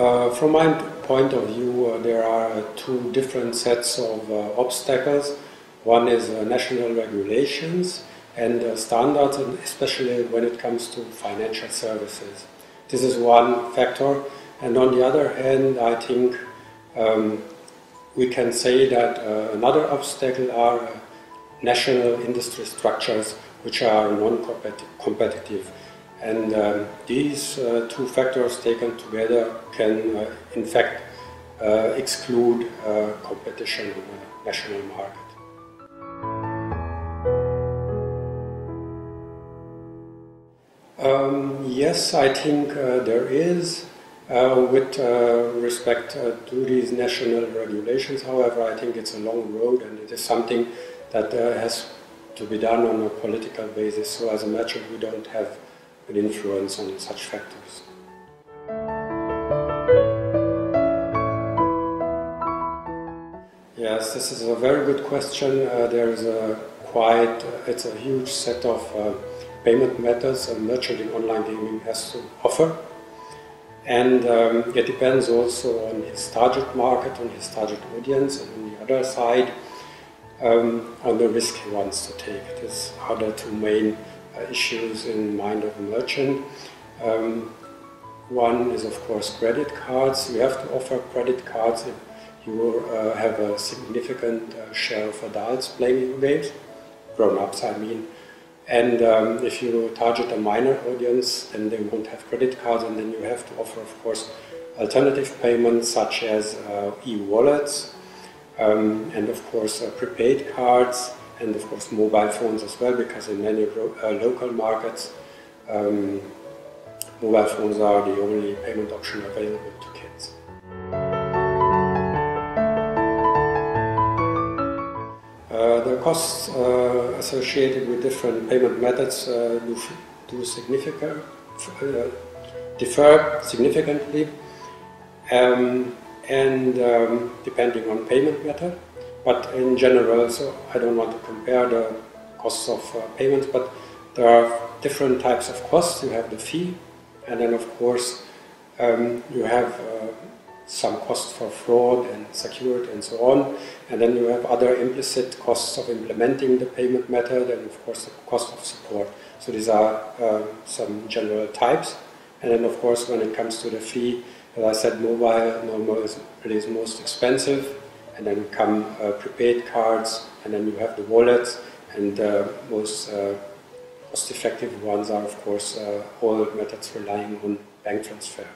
From my point of view, there are two different sets of obstacles. One is national regulations and standards, and especially when it comes to financial services. This is one factor. And on the other hand, I think we can say that another obstacle are national industry structures which are non-competitive. And these two factors taken together can, in fact, exclude competition in the national market. Yes, I think there is. With respect to these national regulations, however, I think it's a long road and it is something that has to be done on a political basis. So as a merchant, we don't have an influence on such factors. Yes, this is a very good question. There's it's a huge set of payment methods a merchant in online gaming has to offer. And it depends also on his target market, on his target audience, and on the other side, on the risk he wants to take. These are the two main issues in mind of a merchant. One is, of course, credit cards. You have to offer credit cards if you have a significant share of adults playing video games, grown-ups I mean. And if you target a minor audience, then they won't have credit cards, and then you have to offer, of course, alternative payments such as e-wallets, and of course prepaid cards, and of course mobile phones as well, because in many local markets mobile phones are the only payment option available to kids. The costs associated with different payment methods differ significantly, and depending on payment method. But in general, so I don't want to compare the costs of payments, but there are different types of costs. You have the fee, and then of course you have some costs for fraud and security and so on, and then you have other implicit costs of implementing the payment method, and of course the cost of support. So these are some general types. And then of course when it comes to the fee, as I said, mobile normally is most expensive, and then come prepaid cards, and then you have the wallets, and most cost-effective ones are of course all methods relying on bank transfer.